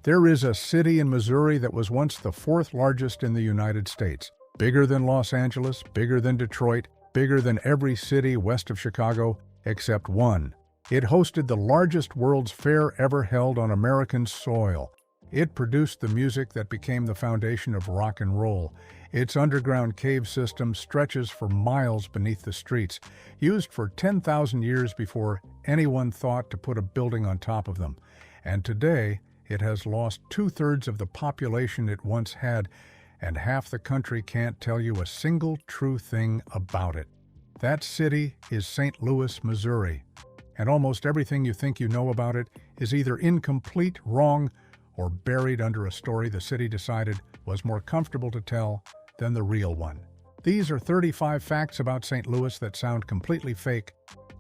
There is a city in Missouri that was once the fourth largest in the United States. Bigger than Los Angeles, bigger than Detroit, bigger than every city west of Chicago, except one. It hosted the largest World's Fair ever held on American soil. It produced the music that became the foundation of rock and roll. Its underground cave system stretches for miles beneath the streets, used for 10,000 years before anyone thought to put a building on top of them. And today, it has lost two-thirds of the population it once had, and half the country can't tell you a single true thing about it. That city is St. Louis, Missouri, and almost everything you think you know about it is either incomplete, wrong, or buried under a story the city decided was more comfortable to tell than the real one. These are 35 facts about St. Louis that sound completely fake,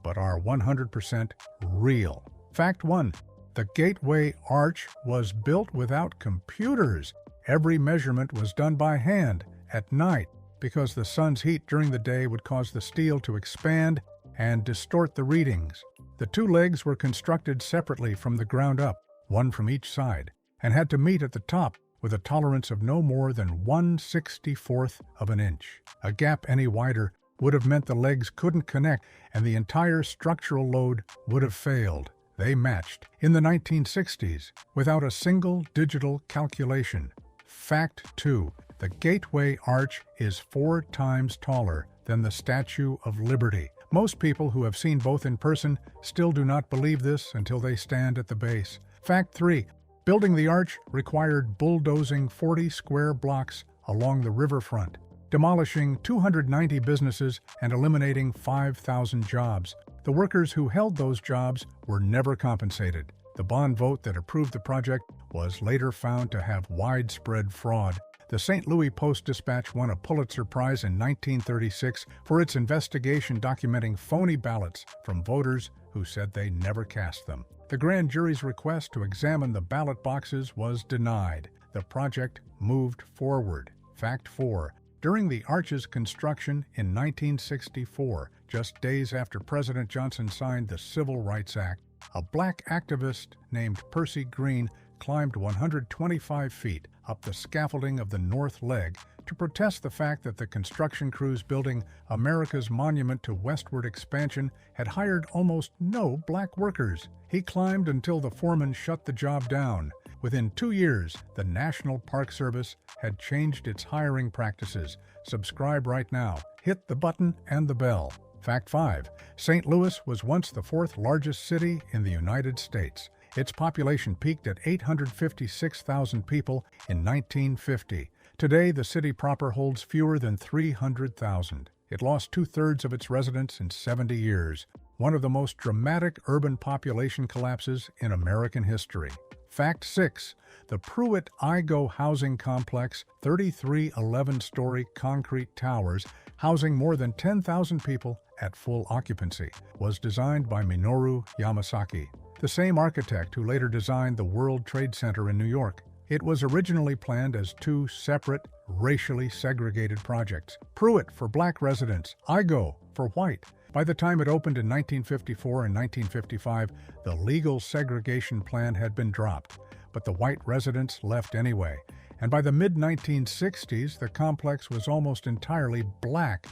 but are 100% real. Fact 1. The Gateway Arch was built without computers. Every measurement was done by hand at night because the sun's heat during the day would cause the steel to expand and distort the readings. The two legs were constructed separately from the ground up, one from each side, and had to meet at the top with a tolerance of no more than 1/64th of an inch. A gap any wider would have meant the legs couldn't connect and the entire structural load would have failed. They matched in the 1960s without a single digital calculation. Fact 2. The Gateway Arch is 4 times taller than the Statue of Liberty. Most people who have seen both in person still do not believe this until they stand at the base. Fact 3. Building the arch required bulldozing 40 square blocks along the riverfront, demolishing 290 businesses and eliminating 5,000 jobs. The workers who held those jobs were never compensated. The bond vote that approved the project was later found to have widespread fraud. The St. Louis Post-Dispatch won a Pulitzer Prize in 1936 for its investigation documenting phony ballots from voters who said they never cast them. The grand jury's request to examine the ballot boxes was denied. The project moved forward. Fact 4. During the arch's construction in 1964, just days after President Johnson signed the Civil Rights Act, a black activist named Percy Green climbed 125 feet up the scaffolding of the north leg to protest the fact that the construction crews building America's monument to westward expansion had hired almost no black workers. He climbed until the foreman shut the job down. Within 2 years, the National Park Service had changed its hiring practices. Subscribe right now. Hit the button and the bell. Fact 5. St. Louis was once the fourth largest city in the United States. Its population peaked at 856,000 people in 1950. Today, the city proper holds fewer than 300,000. It lost two-thirds of its residents in 70 years, one of the most dramatic urban population collapses in American history. Fact 6. The Pruitt-Igoe housing complex, 33 11-story concrete towers housing more than 10,000 people at full occupancy, was designed by Minoru Yamasaki, the same architect who later designed the World Trade Center in New York. It was originally planned as two separate, racially segregated projects. Pruitt for black residents, Igoe for white. By the time it opened in 1954 and 1955, the legal segregation plan had been dropped, but the white residents left anyway. And by the mid-1960s, the complex was almost entirely black.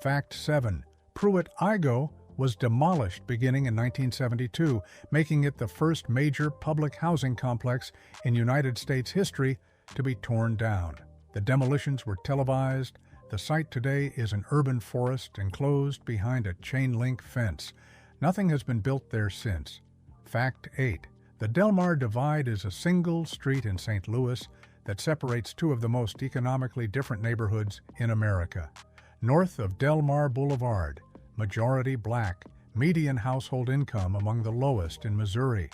Fact 7. Pruitt-Igoe was demolished beginning in 1972, making it the first major public housing complex in United States history to be torn down. The demolitions were televised. The site today is an urban forest enclosed behind a chain-link fence. Nothing has been built there since. Fact 8. The Delmar Divide is a single street in St. Louis that separates two of the most economically different neighborhoods in America. North of Delmar Boulevard, majority black, median household income among the lowest in Missouri.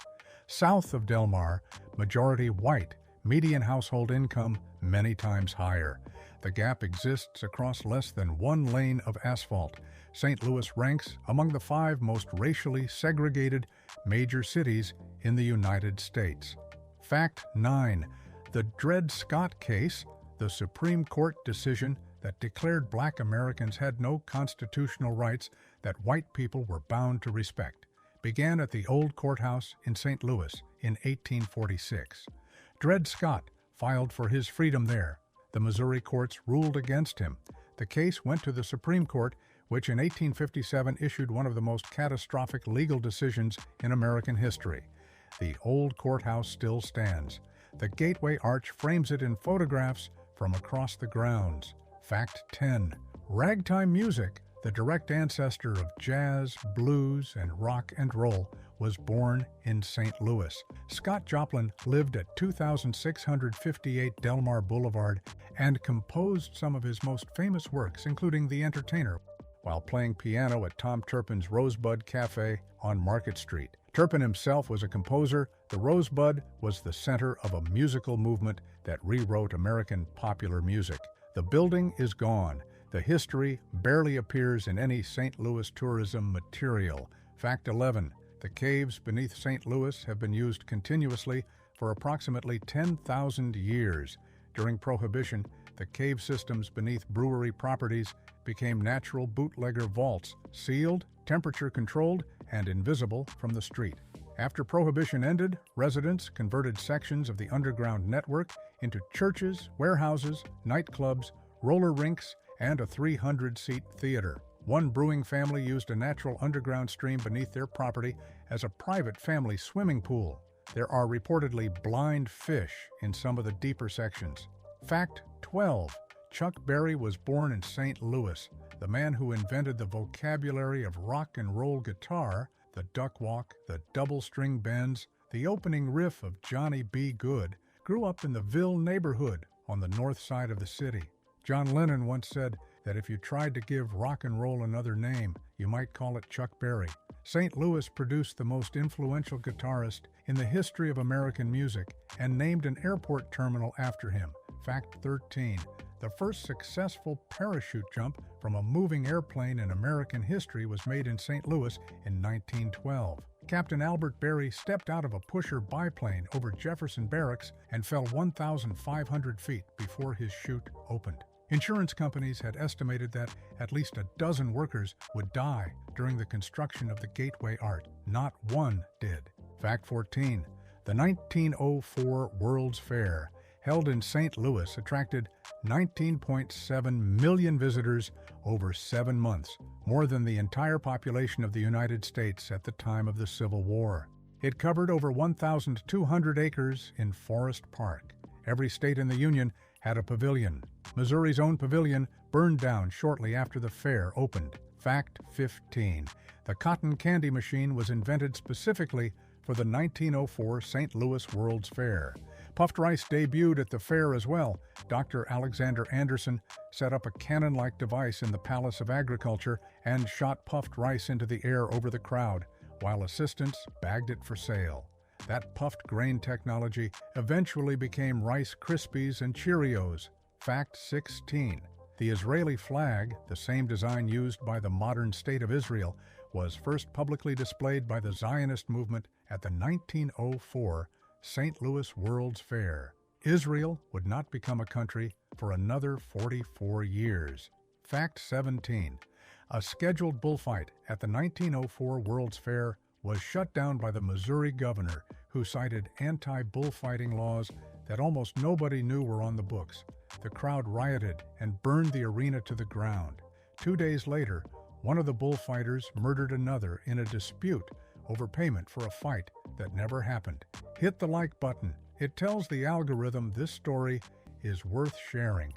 South of Delmar, majority white, median household income many times higher. The gap exists across less than 1 lane of asphalt. St. Louis ranks among the 5 most racially segregated major cities in the United States. Fact 9. The Dred Scott case, the Supreme Court decision that declared black Americans had no constitutional rights that white people were bound to respect, began at the old courthouse in St. Louis in 1846. Dred Scott filed for his freedom there. The Missouri courts ruled against him. The case went to the Supreme Court, which in 1857 issued one of the most catastrophic legal decisions in American history. The old courthouse still stands. The gateway arch frames it in photographs from across the grounds. Fact 10. Ragtime music, the direct ancestor of jazz, blues, and rock and roll, was born in St. Louis. Scott Joplin lived at 2658 Delmar Boulevard and composed some of his most famous works, including The Entertainer, while playing piano at Tom Turpin's Rosebud Cafe on Market Street. Turpin himself was a composer. The Rosebud was the center of a musical movement that rewrote American popular music. The building is gone. The history barely appears in any St. Louis tourism material. Fact 11. The caves beneath St. Louis have been used continuously for approximately 10,000 years. During Prohibition, the cave systems beneath brewery properties became natural bootlegger vaults, sealed, temperature-controlled, and invisible from the street. After Prohibition ended, residents converted sections of the underground network into churches, warehouses, nightclubs, roller rinks, and a 300-seat theater. One brewing family used a natural underground stream beneath their property as a private family swimming pool. There are reportedly blind fish in some of the deeper sections. Fact 12. Chuck Berry was born in St. Louis. The man who invented the vocabulary of rock and roll guitar, the duck walk, the double string bends, the opening riff of Johnny B. Good, grew up in the Ville neighborhood on the north side of the city. John Lennon once said that if you tried to give rock and roll another name, you might call it Chuck Berry. St. Louis produced the most influential guitarist in the history of American music and named an airport terminal after him. Fact 13. The first successful parachute jump from a moving airplane in American history was made in St. Louis in 1912. Captain Albert Berry stepped out of a pusher biplane over Jefferson Barracks and fell 1,500 feet before his chute opened. Insurance companies had estimated that at least a dozen workers would die during the construction of the Gateway Arch. Not one did. Fact 14. The 1904 World's Fair, held in St. Louis, attracted 19.7 million visitors over 7 months, more than the entire population of the United States at the time of the Civil War. It covered over 1,200 acres in Forest Park. Every state in the Union had a pavilion. Missouri's own pavilion burned down shortly after the fair opened. Fact 15. The cotton candy machine was invented specifically for the 1904 St. Louis World's Fair. Puffed rice debuted at the fair as well. Dr. Alexander Anderson set up a cannon-like device in the Palace of Agriculture and shot puffed rice into the air over the crowd, while assistants bagged it for sale. That puffed grain technology eventually became Rice Krispies and Cheerios. Fact 16. The Israeli flag, the same design used by the modern State of Israel, was first publicly displayed by the Zionist movement at the 1904 St. Louis World's Fair. Israel would not become a country for another 44 years. Fact 17. A scheduled bullfight at the 1904 World's Fair was shut down by the Missouri governor, who cited anti-bullfighting laws that almost nobody knew were on the books. The crowd rioted and burned the arena to the ground. 2 days later, one of the bullfighters murdered another in a dispute over payment for a fight that never happened. Hit the like button. It tells the algorithm this story is worth sharing.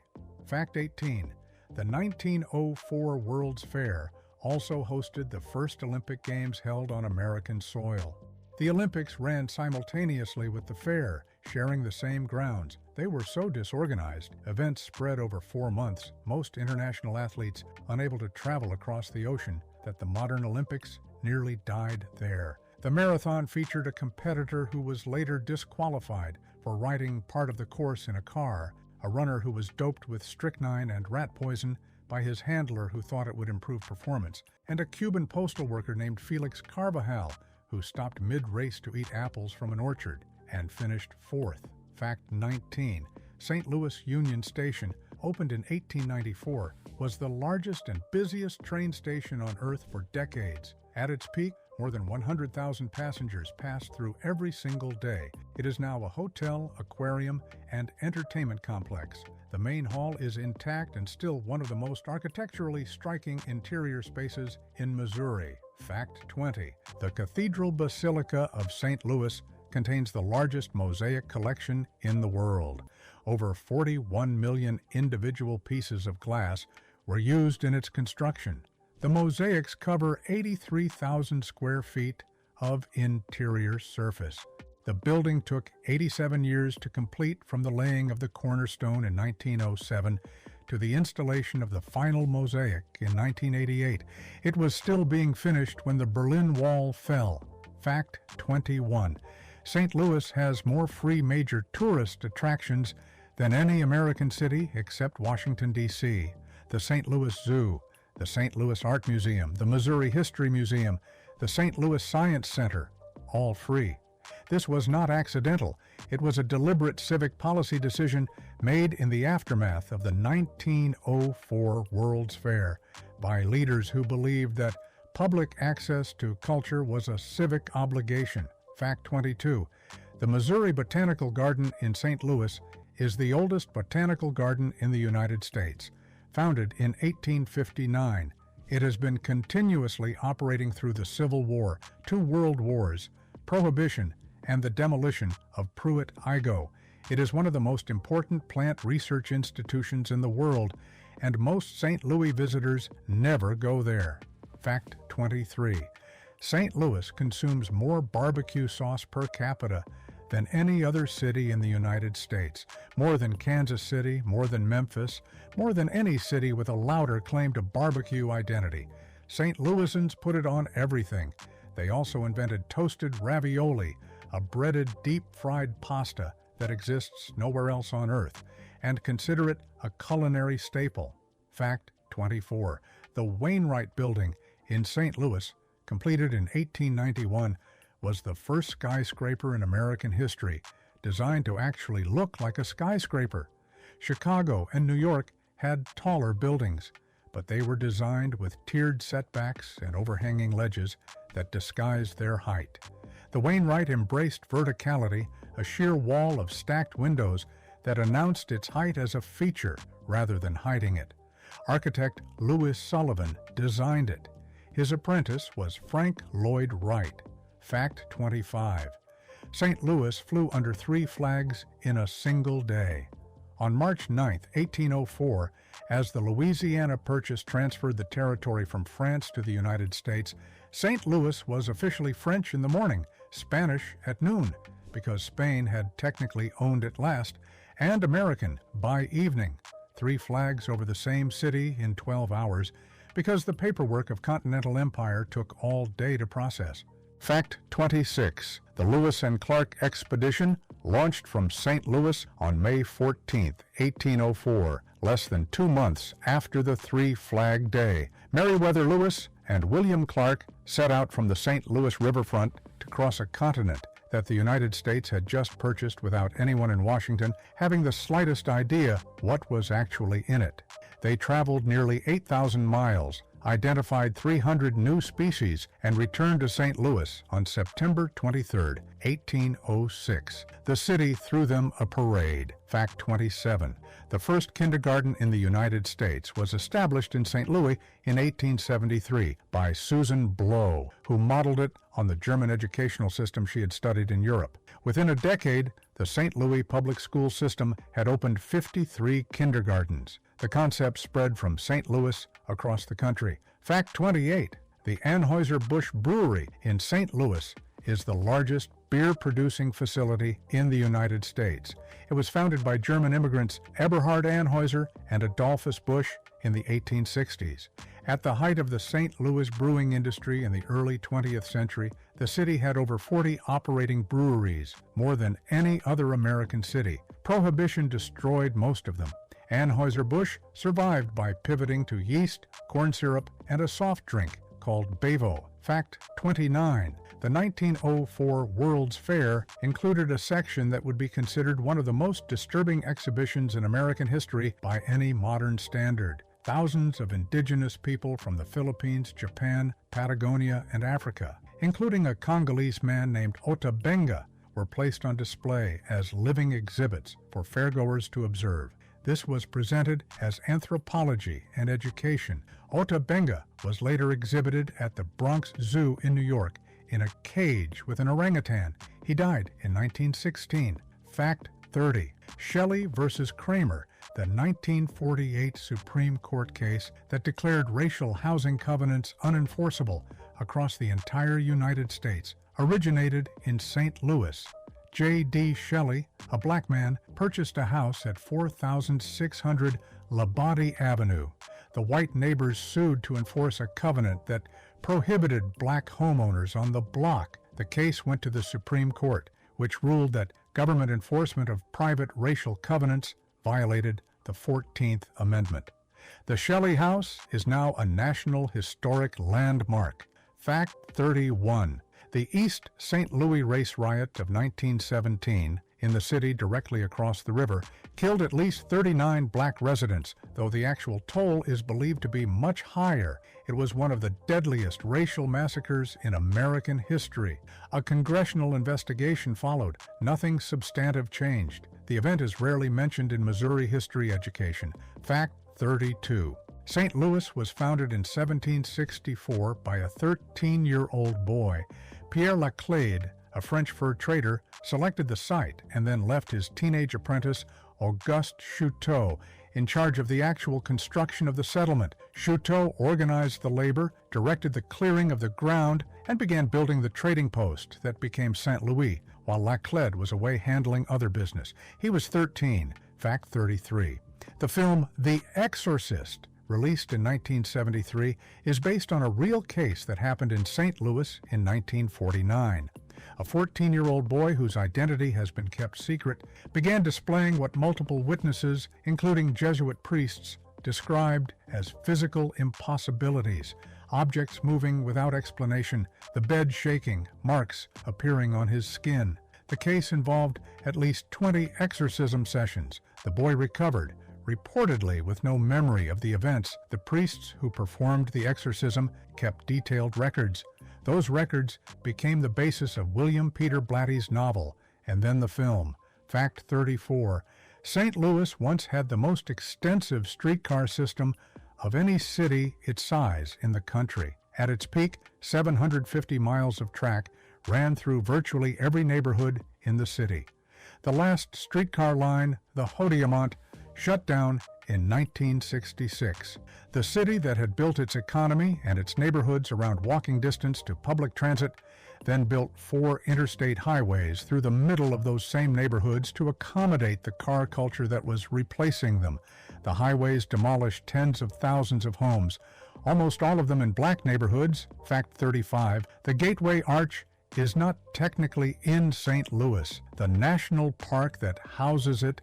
Fact 18. The 1904 World's Fair also hosted the first Olympic Games held on American soil. The Olympics ran simultaneously with the fair, sharing the same grounds. They were so disorganized, events spread over 4 months, most international athletes unable to travel across the ocean, that the modern Olympics nearly died there. The marathon featured a competitor who was later disqualified for riding part of the course in a car, a runner who was doped with strychnine and rat poison by his handler who thought it would improve performance, and a Cuban postal worker named Felix Carvajal who stopped mid-race to eat apples from an orchard and finished 4th. Fact 19. St. Louis Union Station, opened in 1894, was the largest and busiest train station on Earth for decades. At its peak, More than 100,000 passengers pass through every single day. It is now a hotel, aquarium, and entertainment complex. The main hall is intact and still one of the most architecturally striking interior spaces in Missouri. Fact 20. The Cathedral Basilica of St. Louis contains the largest mosaic collection in the world. Over 41 million individual pieces of glass were used in its construction. The mosaics cover 83,000 square feet of interior surface. The building took 87 years to complete, from the laying of the cornerstone in 1907 to the installation of the final mosaic in 1988. It was still being finished when the Berlin Wall fell. Fact 21. St. Louis has more free major tourist attractions than any American city except Washington, D.C. The St. Louis Zoo, the St. Louis Art Museum, the Missouri History Museum, the St. Louis Science Center, all free. This was not accidental. It was a deliberate civic policy decision made in the aftermath of the 1904 World's Fair by leaders who believed that public access to culture was a civic obligation. Fact 22. The Missouri Botanical Garden in St. Louis is the oldest botanical garden in the United States. Founded in 1859, it has been continuously operating through the Civil War, 2 World Wars, Prohibition, and the demolition of Pruitt-Igoe. It is one of the most important plant research institutions in the world, and most St. Louis visitors never go there. Fact 23. St. Louis consumes more barbecue sauce per capita than any other city in the United States, more than Kansas City, more than Memphis, more than any city with a louder claim to barbecue identity. St. Louisans put it on everything. They also invented toasted ravioli, a breaded, deep-fried pasta that exists nowhere else on earth, and consider it a culinary staple. Fact 24. The Wainwright Building in St. Louis, completed in 1891, was the first skyscraper in American history, designed to actually look like a skyscraper. Chicago and New York had taller buildings, but they were designed with tiered setbacks and overhanging ledges that disguised their height. The Wainwright embraced verticality, a sheer wall of stacked windows that announced its height as a feature rather than hiding it. Architect Louis Sullivan designed it. His apprentice was Frank Lloyd Wright. Fact 25. St. Louis flew under 3 flags in a single day. On March 9, 1804, as the Louisiana Purchase transferred the territory from France to the United States, St. Louis was officially French in the morning, Spanish at noon, because Spain had technically owned it last, and American by evening. 3 flags over the same city in 12 hours, because the paperwork of Continental Empire took all day to process. Fact 26. The Lewis and Clark Expedition launched from St. Louis on May 14, 1804, less than 2 months after the 3-Flag Day. Meriwether Lewis and William Clark set out from the St. Louis riverfront to cross a continent that the United States had just purchased without anyone in Washington having the slightest idea what was actually in it. They traveled nearly 8,000 miles, identified 300 new species, and returned to St. Louis on September 23, 1806. The city threw them a parade. Fact 27. The first kindergarten in the United States was established in St. Louis in 1873 by Susan Blow, who modeled it on the German educational system she had studied in Europe. Within a decade, the St. Louis public school system had opened 53 kindergartens. The concept spread from St. Louis across the country. Fact 28. The Anheuser-Busch brewery in St. Louis is the largest beer-producing facility in the United States. It was founded by German immigrants Eberhard Anheuser and Adolphus Busch in the 1860s. At the height of the St. Louis brewing industry in the early 20th century, the city had over 40 operating breweries, more than any other American city. Prohibition destroyed most of them. Anheuser-Busch survived by pivoting to yeast, corn syrup, and a soft drink called Bevo. Fact 29. The 1904 World's Fair included a section that would be considered one of the most disturbing exhibitions in American history by any modern standard. Thousands of indigenous people from the Philippines, Japan, Patagonia, and Africa. including a Congolese man named Otabenga, were placed on display as living exhibits for fairgoers to observe. This was presented as anthropology and education. Otabenga was later exhibited at the Bronx Zoo in New York in a cage with an orangutan. He died in 1916. Fact 30. Shelley versus Kramer, the 1948 Supreme Court case that declared racial housing covenants unenforceable across the entire United States, originated in St. Louis. J.D. Shelley, a black man, purchased a house at 4600 Labadie Avenue. The white neighbors sued to enforce a covenant that prohibited black homeowners on the block. The case went to the Supreme Court, which ruled that government enforcement of private racial covenants violated the 14th Amendment. The Shelley House is now a National Historic Landmark. Fact 31. The East St. Louis race riot of 1917 in the city directly across the river killed at least 39 black residents, though the actual toll is believed to be much higher. It was one of the deadliest racial massacres in American history. A congressional investigation followed. Nothing substantive changed. The event is rarely mentioned in Missouri history education. Fact 32. St. Louis was founded in 1764 by a 13-year-old boy. Pierre Laclede, a French fur trader, selected the site and then left his teenage apprentice, Auguste Chouteau, in charge of the actual construction of the settlement. Chouteau organized the labor, directed the clearing of the ground, and began building the trading post that became St. Louis, while Laclede was away handling other business. He was 13. Fact 33. The film The Exorcist, released in 1973, is based on a real case that happened in St. Louis in 1949. A 14-year-old boy whose identity has been kept secret began displaying what multiple witnesses, including Jesuit priests, described as physical impossibilities: objects moving without explanation, the bed shaking, marks appearing on his skin. The case involved at least 20 exorcism sessions. The boy recovered, reportedly with no memory of the events. The priests who performed the exorcism kept detailed records. Those records became the basis of William Peter Blatty's novel, and then the film. Fact 34. St. Louis once had the most extensive streetcar system of any city its size in the country. At its peak, 750 miles of track ran through virtually every neighborhood in the city. The last streetcar line, the Hodiamont, shut down in 1966. The city that had built its economy and its neighborhoods around walking distance to public transit then built 4 interstate highways through the middle of those same neighborhoods to accommodate the car culture that was replacing them. The highways demolished tens of thousands of homes, almost all of them in black neighborhoods. Fact 35. The Gateway Arch is not technically in St. Louis. The national park that houses it,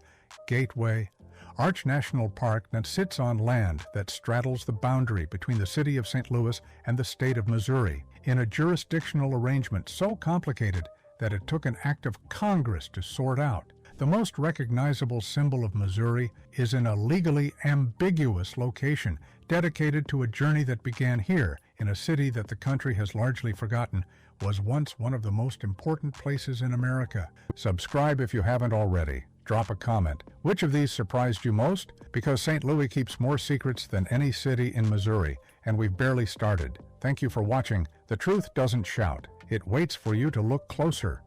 Gateway Arch National Park, that sits on land that straddles the boundary between the city of St. Louis and the state of Missouri, in a jurisdictional arrangement so complicated that it took an act of Congress to sort out. The most recognizable symbol of Missouri is in a legally ambiguous location, dedicated to a journey that began here, in a city that the country has largely forgotten was once one of the most important places in America. Subscribe if you haven't already. Drop a comment. Which of these surprised you most? Because St. Louis keeps more secrets than any city in Missouri, and we've barely started. Thank you for watching. The truth doesn't shout. It waits for you to look closer.